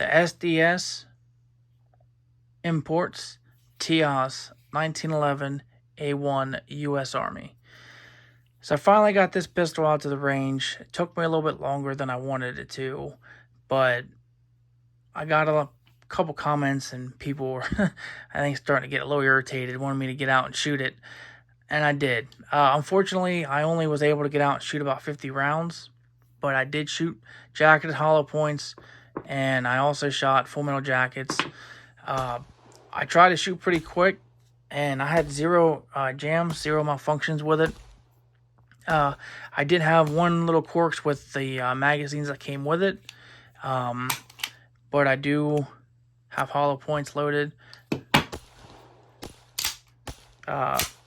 the SDS imports Tisas 1911 A1 U.S. Army. So I finally got this pistol out to the range. It took me a little bit longer than I wanted it to, but I got a couple comments and people were, I think, starting to get a little irritated, wanted me to get out and shoot it, and I did. Unfortunately, I only was able to get out and shoot about 50 rounds, but I did shoot jacketed hollow points, and I also shot full metal jackets. I tried to shoot pretty quick, and I had zero jams, zero malfunctions with it. I did have one little quirks with the magazines that came with it, but I do have hollow points loaded.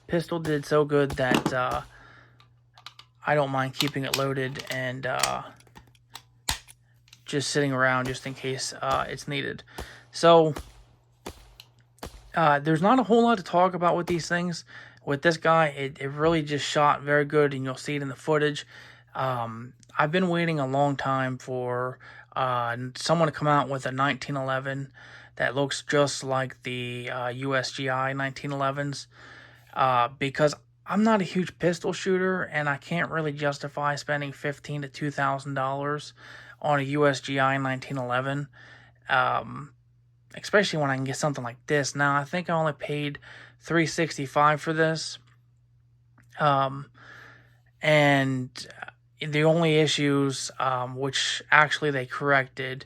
Pistol did so good that I don't mind keeping it loaded and just sitting around just in case it's needed. So there's not a whole lot to talk about with these things. With this guy, it really just shot very good, and you'll see it in the footage. I've been waiting a long time for someone to come out with a 1911 that looks just like the USGI 1911s, because I'm not a huge pistol shooter, and I can't really justify spending $1,500 to $2,000 on a USGI 1911, especially when I can get something like this. Now, I think I only paid $365 for this, and the only issues, which actually they corrected,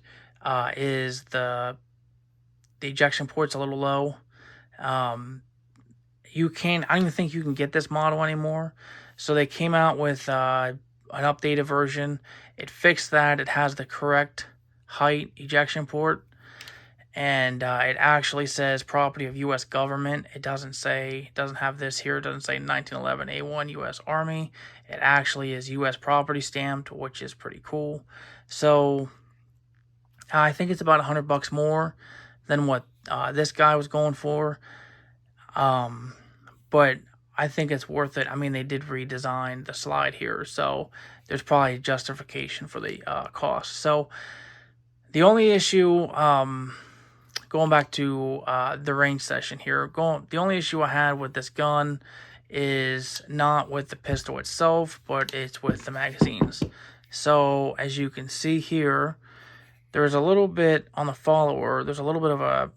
is the ejection port's a little low. I don't even think you can get this model anymore. So they came out with an updated version. It fixed that. It has the correct height ejection port. And it actually says property of U.S. government. It doesn't have this here. It doesn't say 1911 A1 U.S. Army. It actually is U.S. property stamped, which is pretty cool. So I think it's about $100 more than what this guy was going for. But I think it's worth it. I mean, they did redesign the slide here, so there's probably justification for the cost. So the only issue, going back to the range session here, the only issue I had with this gun is not with the pistol itself, but it's with the magazines. So as you can see here, there's a little bit on the follower. There's a little bit of a,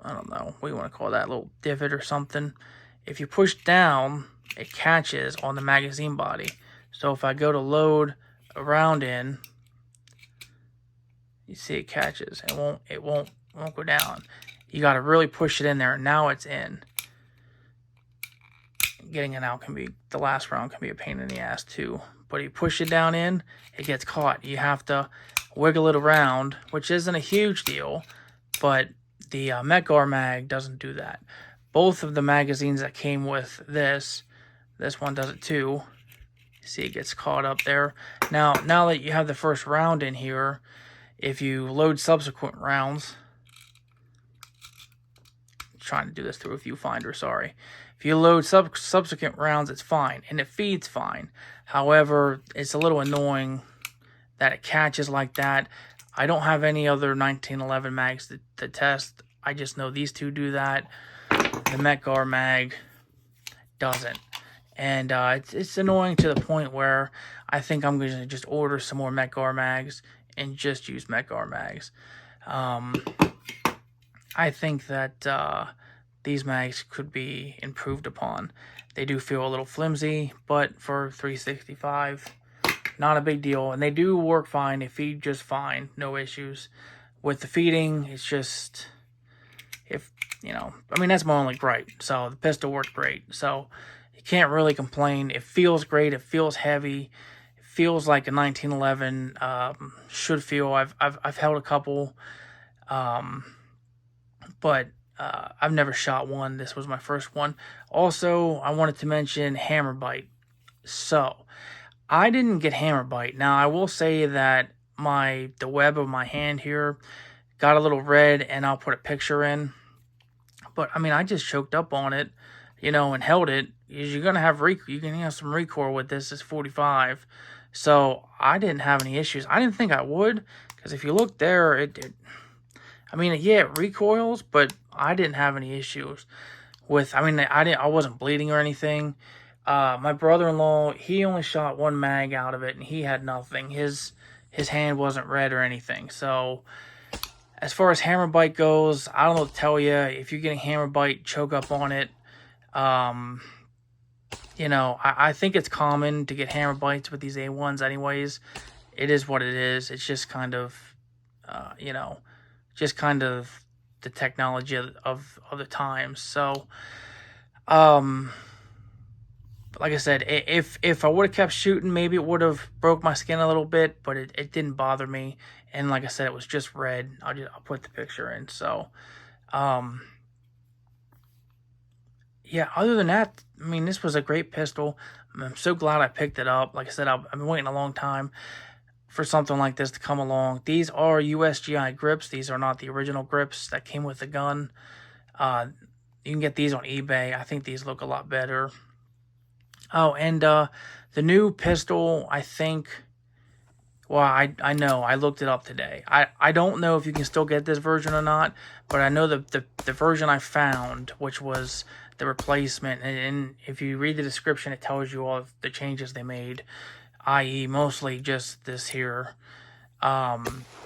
I don't know what you want to call that, little divot or something. If you push down, it catches on the magazine body. So if I go to load a round in, you see it catches. It won't go down. You got to really push it in there. Now it's in. Getting it out the last round can be a pain in the ass too. But you push it down in, it gets caught. You have to wiggle it around, which isn't a huge deal, but the Metgar mag doesn't do that. Both of the magazines that came with this one does it too. You see it gets caught up there. Now that you have the first round in here, if you load subsequent rounds, I'm trying to do this through a viewfinder, sorry. If you load subsequent rounds, it's fine, and it feeds fine. However, it's a little annoying that it catches like that. I don't have any other 1911 mags to test. I just know these two do that. The Metgar mag doesn't. And it's annoying to the point where I think I'm going to just order some more Metgar mags and just use Metgar mags. I think that these mags could be improved upon. They do feel a little flimsy, but for $365, not a big deal. And they do work fine. They feed just fine. No issues. With the feeding, it's just, that's my only gripe. So the pistol worked great. So you can't really complain. It feels great. It feels heavy. It feels like a 1911 should feel. I've held a couple, but I've never shot one. This was my first one. Also, I wanted to mention hammer bite. So I didn't get hammer bite. Now I will say that the web of my hand here got a little red, and I'll put a picture in. But I mean, I just choked up on it, and held it. You're gonna have you can have some recoil with this. It's 45, So I didn't have any issues. I didn't think I would, because if you look there, I mean, yeah, it recoils, but I didn't have any issues with. I mean, I wasn't bleeding or anything. My brother-in-law, he only shot one mag out of it, and he had nothing. His hand wasn't red or anything. So as far as hammer bite goes, I don't know what to tell you. If you're getting hammer bite, choke up on it. You know, I think it's common to get hammer bites with these A1s anyways. It is what it is. It's just kind of, you know, just kind of the technology of the times. So, like I said, if I would have kept shooting, maybe it would have broke my skin a little bit, but it didn't bother me. And like I said, it was just red. I'll put the picture in. So, yeah, other than that, I mean, this was a great pistol. I'm so glad I picked it up. Like I said, I've been waiting a long time for something like this to come along. These are USGI grips. These are not the original grips that came with the gun. You can get these on eBay. I think these look a lot better. Oh, and the new pistol, I think, well, I know, I looked it up today. I don't know if you can still get this version or not, but I know the version I found, which was the replacement, and if you read the description, it tells you all of the changes they made, i.e. mostly just this here,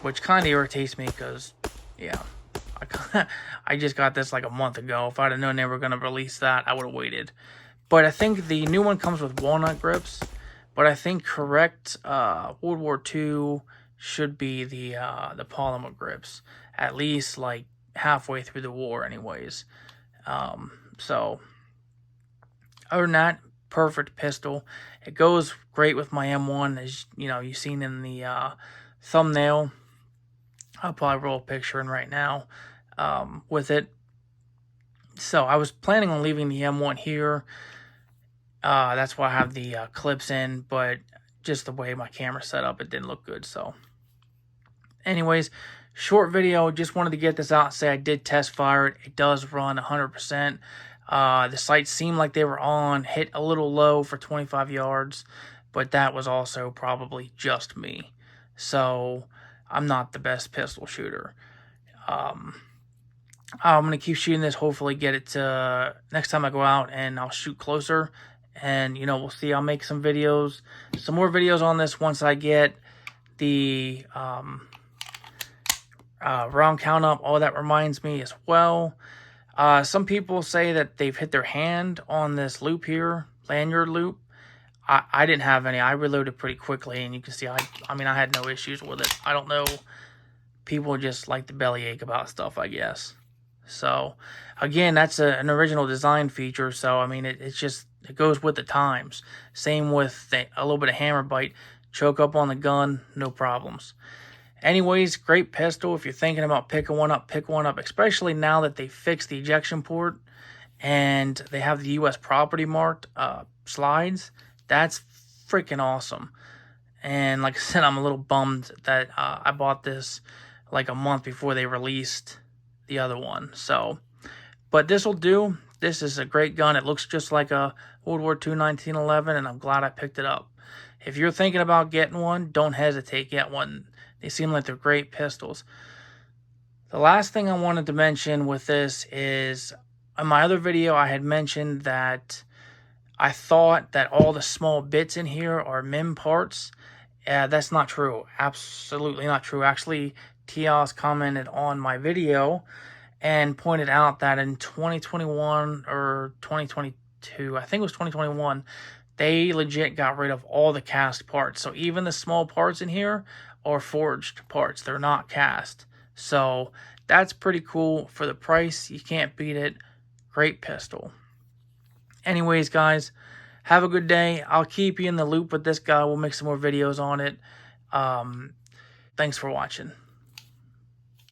which kind of irritates me because, yeah, I just got this like a month ago. If I'd have known they were going to release that, I would have waited. But I think the new one comes with walnut grips. But I think correct World War II should be the polymer grips. At least like halfway through the war anyways. So other than that, perfect pistol. It goes great with my M1, as you know, you've seen in the thumbnail. I'll probably roll a picture in right now with it. So I was planning on leaving the M1 here. That's why I have the clips in, but just the way my camera set up, it didn't look good. So anyways, short video, just wanted to get this out and say I did test fire it. It does run 100%. The sights seemed like they were on, hit a little low for 25 yards, but that was also probably just me. So I'm not the best pistol shooter. I'm going to keep shooting this, hopefully get it to next time I go out, and I'll shoot closer. And, you know, we'll see. I'll make some videos, some more videos on this once I get the round count up. All that reminds me as well. Some people say that they've hit their hand on this loop here, lanyard loop. I didn't have any. I reloaded pretty quickly, and you can see I mean, I had no issues with it. I don't know. People just like the bellyache about stuff, I guess. So, again, that's an original design feature. So, I mean, it goes with the times. Same with a little bit of hammer bite. Choke up on the gun, no problems. Anyways, great pistol. If you're thinking about picking one up, pick one up. Especially now that they fixed the ejection port and they have the U.S. property marked slides. That's freaking awesome. And like I said, I'm a little bummed that I bought this like a month before they released the other one. So, but this will do. This is a great gun. It looks just like a World War II 1911, and I'm glad I picked it up. If you're thinking about getting one, don't hesitate. Get one. They seem like they're great pistols. The last thing I wanted to mention with this is, in my other video, I had mentioned that I thought that all the small bits in here are MIM parts. That's not true. Absolutely not true. Actually, Tisas commented on my video and pointed out that in 2021 or 2022, I think it was 2021, they legit got rid of all the cast parts. So even the small parts in here are forged parts. They're not cast. So that's pretty cool. For the price, you can't beat it. Great pistol. Anyways, guys, have a good day. I'll keep you in the loop with this guy. We'll make some more videos on it. Thanks for watching.